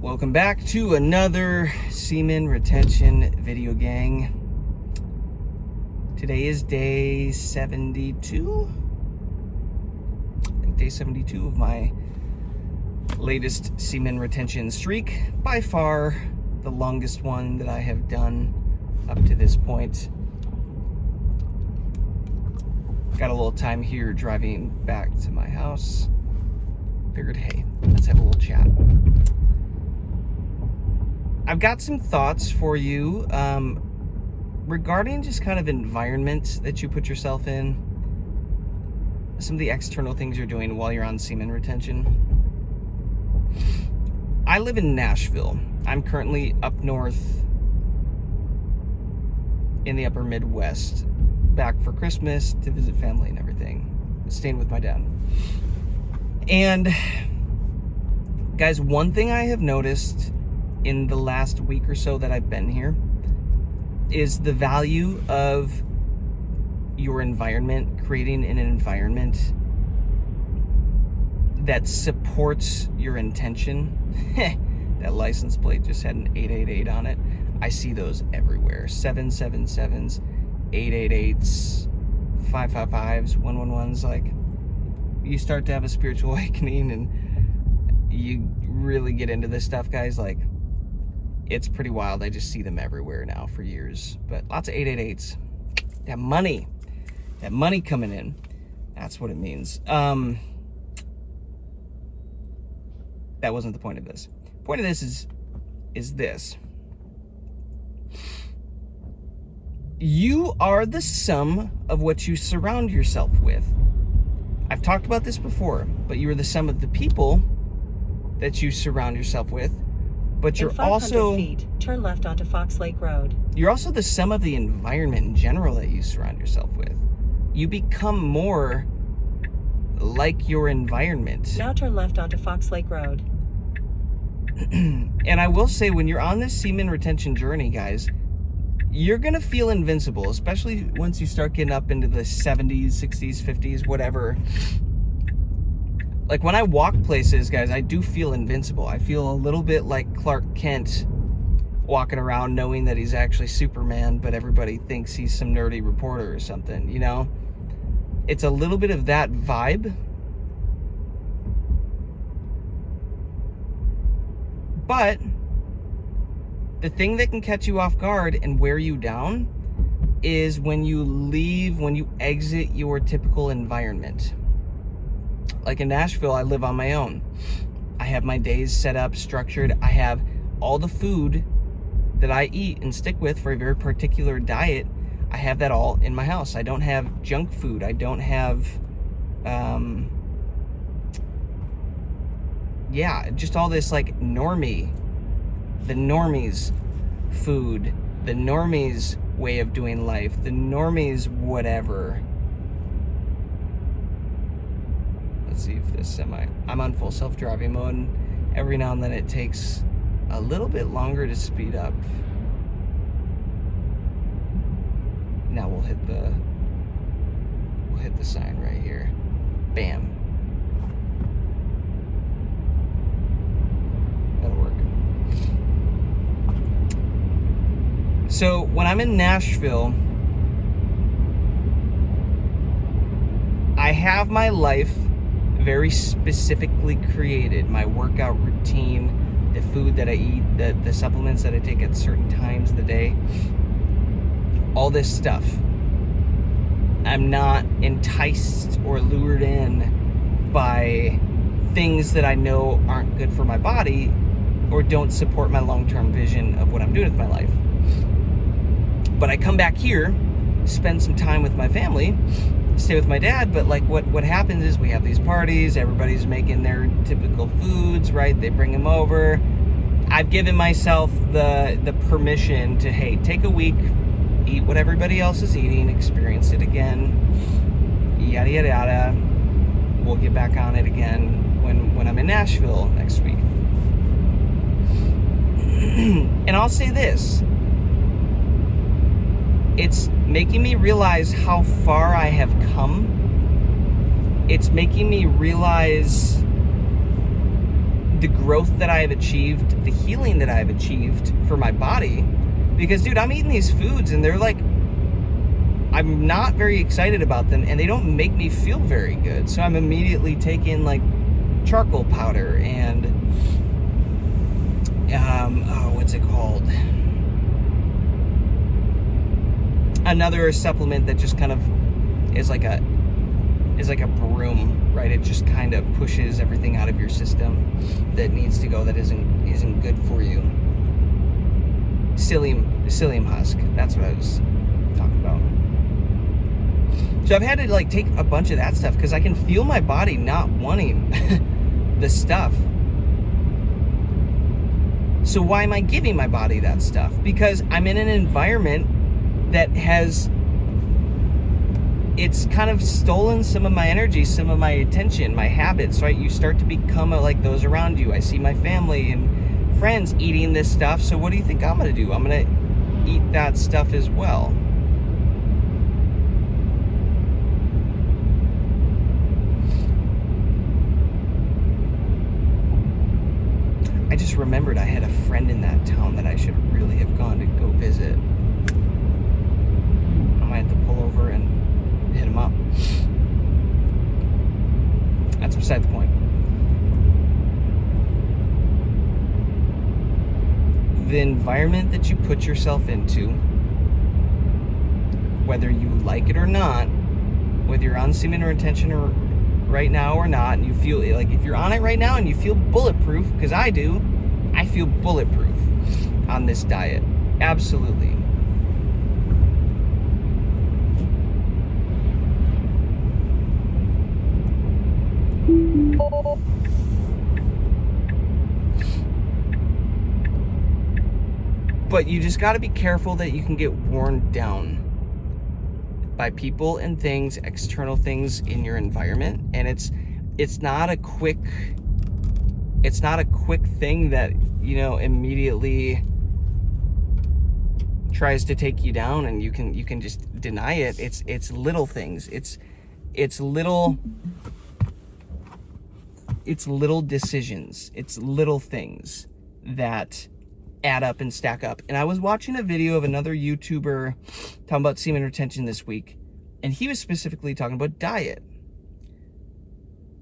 Welcome back to another semen retention video, gang. Today is day 72. I think day 72 of my latest semen retention streak. By far the longest one that I have done up to this point. Got a little time here driving back to my house. Figured, hey, let's have a little chat. I've got some thoughts for you regarding just kind of environment that you put yourself in. Some of the external things you're doing while you're on semen retention. I live in Nashville. I'm currently up north in the upper Midwest, back for Christmas to visit family and everything, staying with my dad. And guys, one thing I have noticed in the last week or so that I've been here is the value of your environment, creating an environment that supports your intention. That license plate just had an 888 on it. I see those everywhere. 777s, 888s, 555s, 111s. Like, you start to have a spiritual awakening and you really get into this stuff, guys. Like, it's pretty wild. I just see them everywhere now for years. But lots of 888s. That money coming in. That's what it means. That wasn't the point of this. The point of this is this. You are the sum of what you surround yourself with. I've talked about this before, but you are the sum of the people that you surround yourself with. But you're also, feet, turn left onto Fox Lake Road. You're also the sum of the environment in general that you surround yourself with. You become more like your environment. Now turn left onto Fox Lake Road. And I will say, when you're on this semen retention journey, guys, you're going to feel invincible, especially once you start getting up into the 70s, 60s, 50s, whatever. Like, when I walk places, guys, I do feel invincible. I feel a little bit like Clark Kent walking around knowing that he's actually Superman, but everybody thinks he's some nerdy reporter or something, you know? It's a little bit of that vibe. But the thing that can catch you off guard and wear you down is when you exit your typical environment. Like in Nashville, I live on my own. I have my days set up, structured. I have all the food that I eat and stick with for a very particular diet. I have that all in my house. I don't have junk food. I don't have, just all this like the normies food, the normies way of doing life, the normies whatever. Let's see if this I'm on full self-driving mode, and every now and then it takes a little bit longer to speed up. Now we'll hit the sign right here. Bam. That'll work. So when I'm in Nashville, I have my life very specifically created. My workout routine, the food that I eat, the supplements that I take at certain times of the day, all this stuff. I'm not enticed or lured in by things that I know aren't good for my body or don't support my long-term vision of what I'm doing with my life. But I come back here, spend some time with my family, stay with my dad, but like what happens is we have these parties, everybody's making their typical foods, right? They bring them over. I've given myself the permission to, hey, take a week, eat what everybody else is eating, experience it again, yada yada yada. We'll get back on it again when I'm in Nashville next week. And I'll say this, it's making me realize how far I have come. It's making me realize the growth that I have achieved, the healing that I have achieved for my body. Because, dude, I'm eating these foods and they're like, I'm not very excited about them and they don't make me feel very good. So I'm immediately taking like charcoal powder and, what's it called? Another supplement that just kind of is like a broom, right? It just kind of pushes everything out of your system that needs to go, that isn't good for you. Psyllium husk. That's what I was talking about. So I've had to like take a bunch of that stuff because I can feel my body not wanting the stuff. So why am I giving my body that stuff? Because I'm in an environment that has, it's kind of stolen some of my energy, some of my attention, my habits, right? You start to become like those around you. I see my family and friends eating this stuff. So what do you think I'm going to do? I'm going to eat that stuff as well. I just remembered I had a friend in that town that I should really have gone to go visit. I might have to pull over and hit him up. That's beside the point. The environment that you put yourself into, whether you like it or not, whether you're on semen or intention or right now or not, and you feel like, if you're on it right now and you feel bulletproof, because I do, I feel bulletproof on this diet. Absolutely. But you just got to be careful that you can get worn down by people and things, external things in your environment. And it's not a quick thing that, you know, immediately tries to take you down and you can just deny it. It's little things. It's little decisions. It's little things that add up and stack up. And I was watching a video of another YouTuber talking about semen retention this week, and he was specifically talking about diet,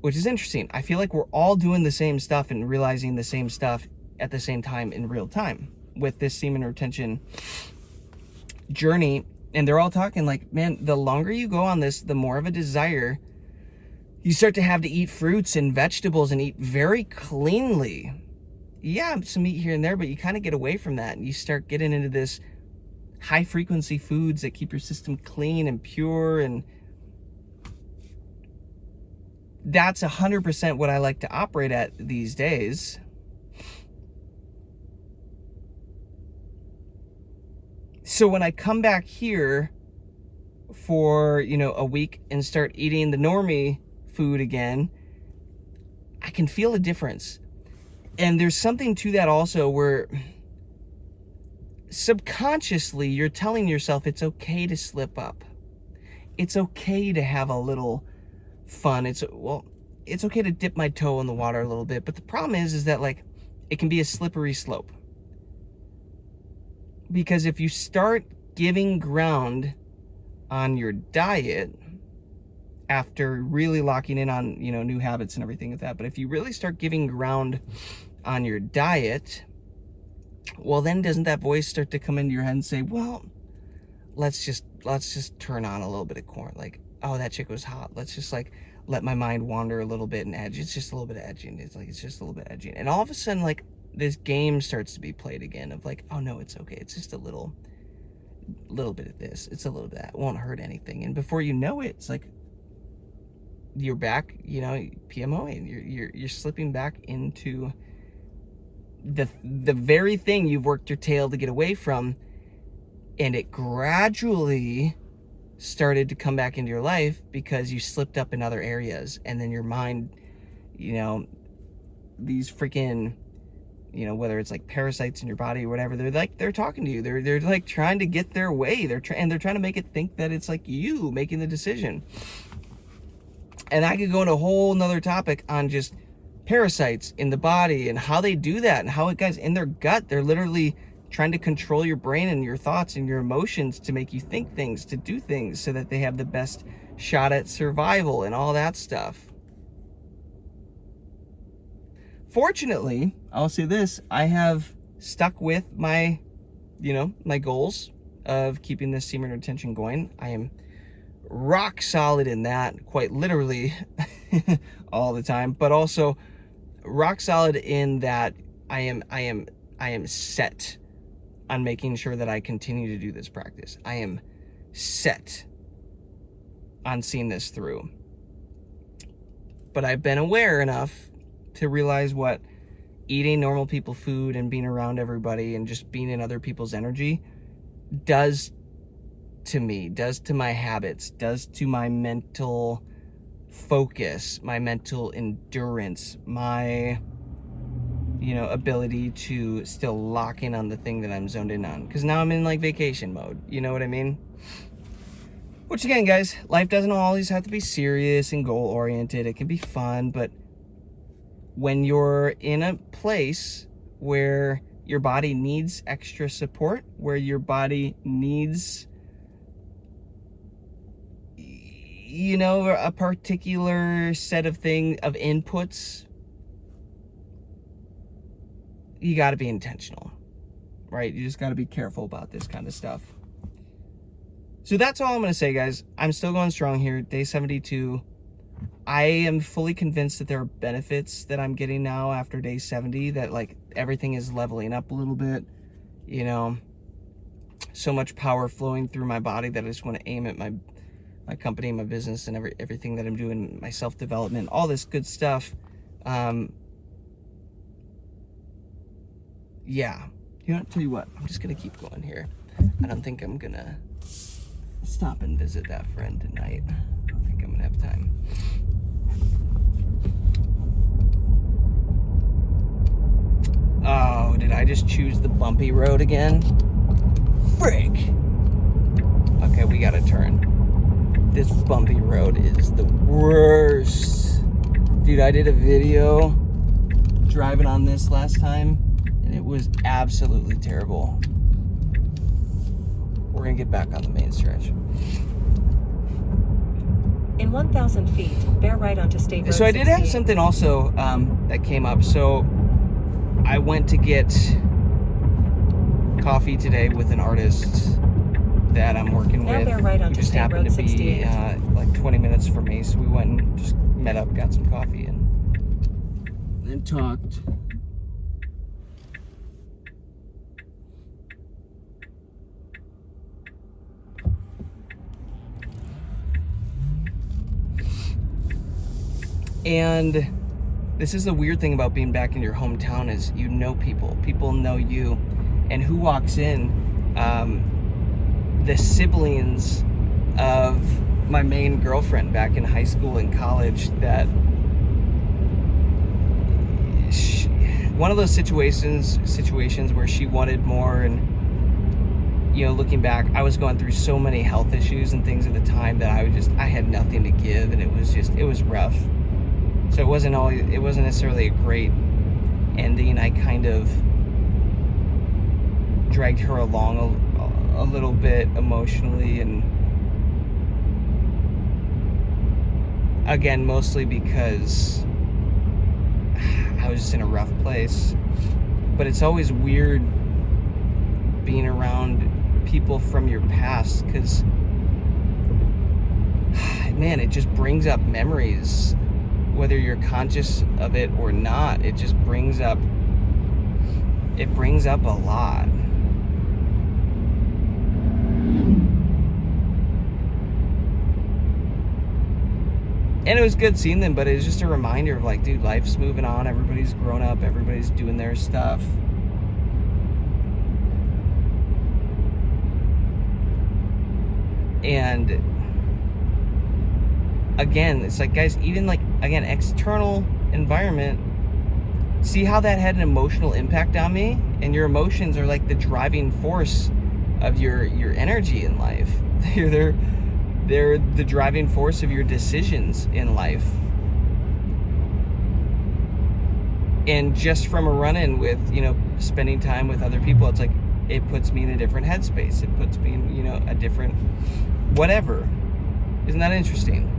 which is interesting. I feel like we're all doing the same stuff and realizing the same stuff at the same time in real time with this semen retention journey. And they're all talking like, man, the longer you go on this, the more of a desire you start to have to eat fruits and vegetables and eat very cleanly. Yeah, some meat here and there, but you kind of get away from that and you start getting into this high frequency foods that keep your system clean and pure. And that's 100% what I like to operate at these days. So when I come back here for, you know, a week and start eating the normie food again, I can feel a difference. And there's something to that also where subconsciously you're telling yourself it's okay to slip up. It's okay to have a little fun. It's okay to dip my toe in the water a little bit. But the problem is that like it can be a slippery slope. Because if you start giving ground on your diet after really locking in on, you know, new habits and everything like that, but if you really start giving ground on your diet, well, then doesn't that voice start to come into your head and say, well, let's just turn on a little bit of corn. Like, oh, that chick was hot. Let's just like let my mind wander a little bit and edge. It's just a little bit of edging. It's just a little bit edging. And all of a sudden, like, this game starts to be played again of like, oh no, it's okay. It's just a little bit of this. It's a little bit of that. It won't hurt anything. And before you know it, it's like you're back, you know, PMOing. You're slipping back into the very thing you've worked your tail to get away from, and it gradually started to come back into your life because you slipped up in other areas. And then your mind, you know, these freaking, you know, whether it's like parasites in your body or whatever, they're talking to you. They're like trying to get their way. They're trying to make it think that it's like you making the decision. And I could go into a whole nother topic on just parasites in the body and how they do that, and how it, guys, in their gut, they're literally trying to control your brain and your thoughts and your emotions to make you think things, to do things so that they have the best shot at survival and all that stuff. Fortunately, I'll say this, I have stuck with my, my goals of keeping this semen retention going. I am rock solid in that, quite literally all the time, but also rock solid in that I am set on making sure that I continue to do this practice. I am set on seeing this through. But I've been aware enough to realize what eating normal people food and being around everybody and just being in other people's energy does to me, does to my habits, does to my mental focus, my mental endurance, my ability to still lock in on the thing that I'm zoned in on, because now I'm in like vacation mode, you know what I mean? Which again, guys, life doesn't always have to be serious and goal oriented. It can be fun, but when you're in a place where your body needs extra support, where your body needs a particular set of inputs, you got to be intentional, right? You just got to be careful about this kind of stuff. So that's all I'm going to say, guys. I'm still going strong here, day 72. I am fully convinced that there are benefits that I'm getting now after day 70, that like everything is leveling up a little bit, so much power flowing through my body that I just want to aim at my company, my business, and everything that I'm doing, my self-development, all this good stuff. Yeah, tell you what, I'm just gonna keep going here. I don't think I'm gonna stop and visit that friend tonight. I don't think I'm gonna have time. Oh, did I just choose the bumpy road again? Frick! Okay, we gotta turn. This bumpy road is the worst. Dude, I did a video driving on this last time, and it was absolutely terrible. We're gonna get back on the main stretch. In 1,000 feet, bear right onto State Road. So I did have something also that came up. So I went to get coffee today with an artist that I'm working Now with, bear right who onto just State happened Road to be 68. like 20 minutes from me. So we went and just met up, got some coffee, and talked. And this is the weird thing about being back in your hometown, is people know you, and who walks in? The siblings of my main girlfriend back in high school and college. That one of those situations where she wanted more, and looking back, I was going through so many health issues and things at the time that I had nothing to give, and it was rough. So it wasn't necessarily a great ending. I kind of dragged her along a little bit emotionally, and again, mostly because I was just in a rough place. But it's always weird being around people from your past, because man, it just brings up memories, whether you're conscious of it or not. It just brings up a lot. And it was good seeing them, but it was just a reminder of like, dude, life's moving on, everybody's grown up, everybody's doing their stuff. And again, it's like, guys, even like, again, external environment, see how that had an emotional impact on me? And your emotions are like the driving force of your energy in life. They're the driving force of your decisions in life. And just from a run-in with, spending time with other people, it's like, it puts me in a different headspace. It puts me in, a different whatever. Isn't that interesting?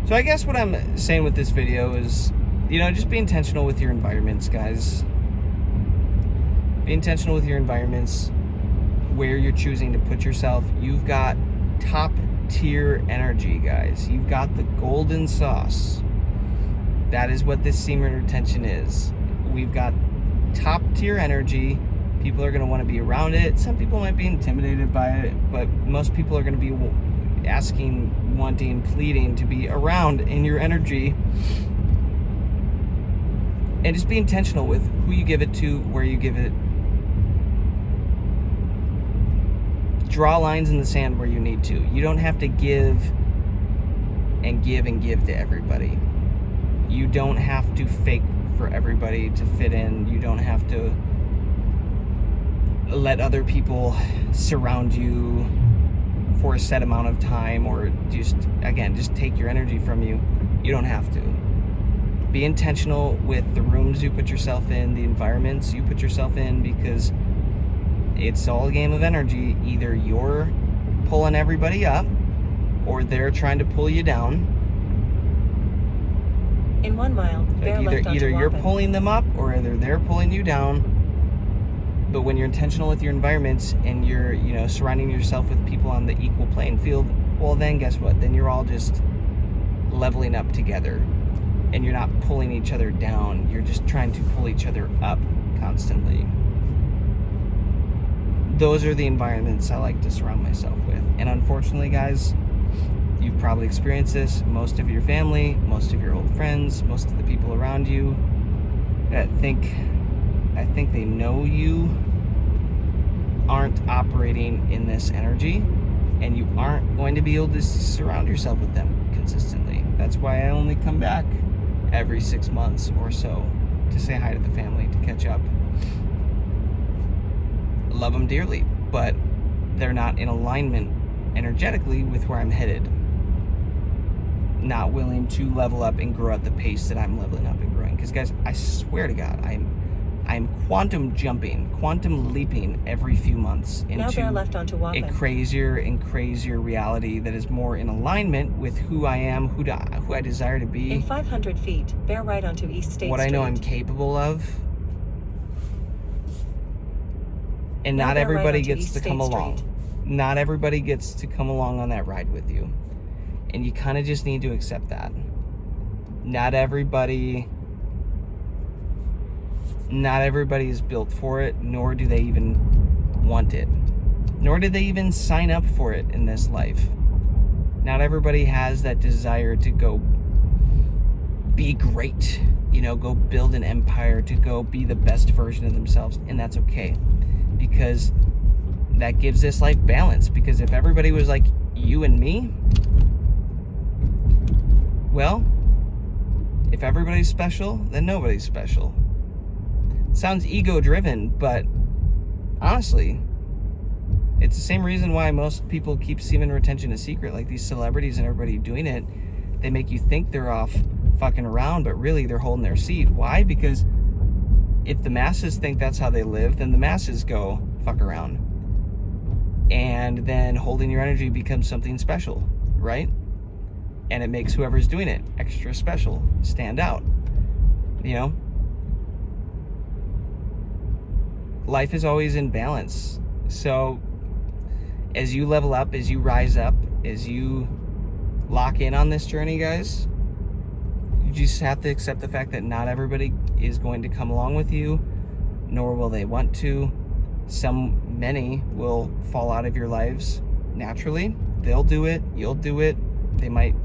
So I guess what I'm saying with this video is, just be intentional with your environments, guys. Be intentional with your environments, where you're choosing to put yourself. You've got top tier energy, guys. You've got the golden sauce. That is what this semen retention is. We've got top tier energy. People are going to want to be around it. Some people might be intimidated by it, but most people are going to be asking, wanting, pleading to be around in your energy. And just be intentional with who you give it to, where you give it. Draw lines in the sand where you need to. You don't have to give and give and give to everybody. You don't have to fake for everybody to fit in. You don't have to let other people surround you for a set amount of time, or just take your energy from you. You don't have to. Be intentional with the rooms you put yourself in, the environments you put yourself in, because it's all a game of energy. Either you're pulling everybody up, or they're trying to pull you down. In 1 mile, Either you're pulling them up, or either they're pulling you down. But when you're intentional with your environments, and you're surrounding yourself with people on the equal playing field, well, then guess what? Then you're all just leveling up together, and you're not pulling each other down. You're just trying to pull each other up constantly. Those are the environments I like to surround myself with. And unfortunately, guys, you've probably experienced this. Most of your family, most of your old friends, most of the people around you that I think they know you aren't operating in this energy, and you aren't going to be able to surround yourself with them consistently. That's why I only come back every 6 months or so to say hi to the family, to catch up. Love them dearly, but they're not in alignment energetically with where I'm headed. Not willing to level up and grow at the pace that I'm leveling up and growing. Because, guys, I swear to God, I'm quantum jumping, quantum leaping every few months into a crazier and crazier reality that is more in alignment with who I am, who I desire to be. In 500 feet, bear right onto East State Street. What I know I'm capable of. And not everybody gets to come along. Not everybody gets to come along on that ride with you. And you kind of just need to accept that. Not everybody is built for it, nor do they even want it. Nor do they even sign up for it in this life. Not everybody has that desire to go be great, go build an empire, to go be the best version of themselves, and that's okay. Because that gives this life balance. Because if everybody was like you and me, well, if everybody's special, then nobody's special. Sounds ego-driven, but honestly, it's the same reason why most people keep semen retention a secret. Like these celebrities and everybody doing it, they make you think they're off fucking around, but really they're holding their seed. Why? Because if the masses think that's how they live, then the masses go fuck around. And then holding your energy becomes something special, right? And it makes whoever's doing it extra special, stand out. Life is always in balance. So as you level up, as you rise up, as you lock in on this journey, guys, you just have to accept the fact that not everybody is going to come along with you, nor will they want to. Many will fall out of your lives naturally. They'll do it, you'll do it. They might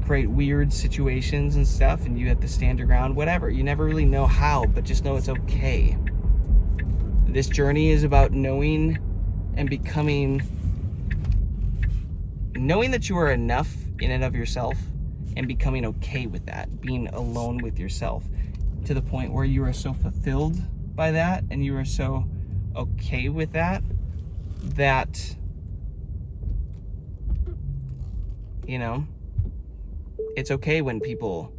create weird situations and stuff, and you have to stand your ground, whatever. You never really know how, but just know it's okay. This journey is about knowing and becoming, knowing that you are enough in and of yourself, and becoming okay with that, being alone with yourself to the point where you are so fulfilled by that, and you are so okay with that, that, you know, it's okay when people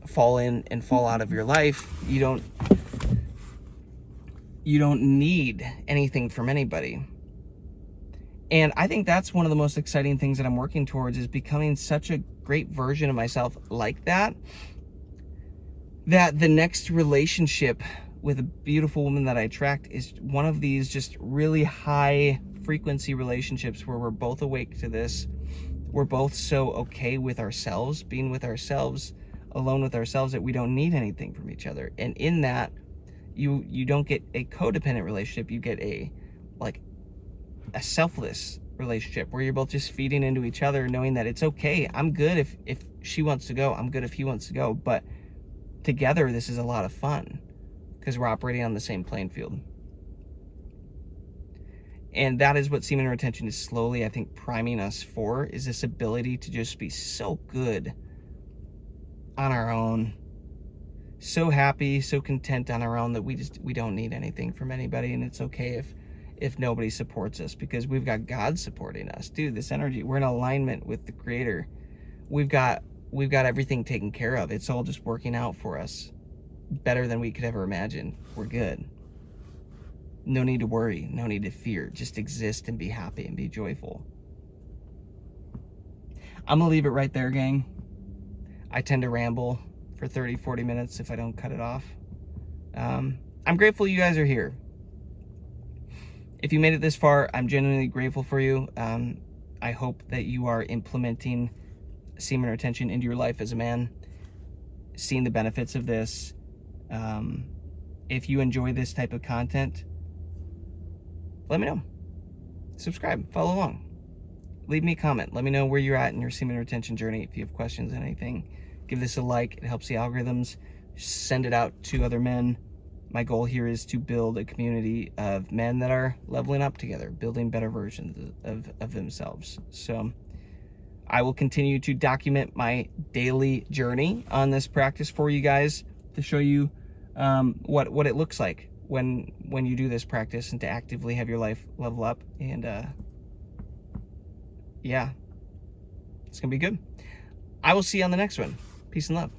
fall in and fall out of your life. You don't need anything from anybody. And I think that's one of the most exciting things that I'm working towards, is becoming such a great version of myself like that, that the next relationship with a beautiful woman that I attract is one of these just really high frequency relationships where we're both awake to this. We're both so okay with ourselves, being with ourselves, alone with ourselves, that we don't need anything from each other. And in that, you don't get a codependent relationship. You get a selfless relationship where you're both just feeding into each other, knowing that it's okay. I'm good if she wants to go. I'm good if he wants to go. But together, this is a lot of fun because we're operating on the same playing field. And that is what semen retention is slowly, I think, priming us for, is this ability to just be so good on our own, so happy, so content on our own, that we don't need anything from anybody. And it's okay if nobody supports us, because we've got God supporting us. Dude, this energy, we're in alignment with the Creator. We've got everything taken care of. It's all just working out for us better than we could ever imagine. We're good. No need to worry, no need to fear. Just exist and be happy and be joyful. I'm gonna leave it right there, gang. I tend to ramble for 30, 40 minutes if I don't cut it off. I'm grateful you guys are here. If you made it this far, I'm genuinely grateful for you. I hope that you are implementing semen retention into your life as a man, seeing the benefits of this. If you enjoy this type of content, let me know. Subscribe, follow along. Leave me a comment. Let me know where you're at in your semen retention journey. If you have questions on anything, give this a like. It helps the algorithms. Send it out to other men. My goal here is to build a community of men that are leveling up together, building better versions of themselves. So I will continue to document my daily journey on this practice for you guys, to show you what it looks like when you do this practice, and to actively have your life level up. And yeah, it's gonna be good. I will see you on the next one. Peace and love.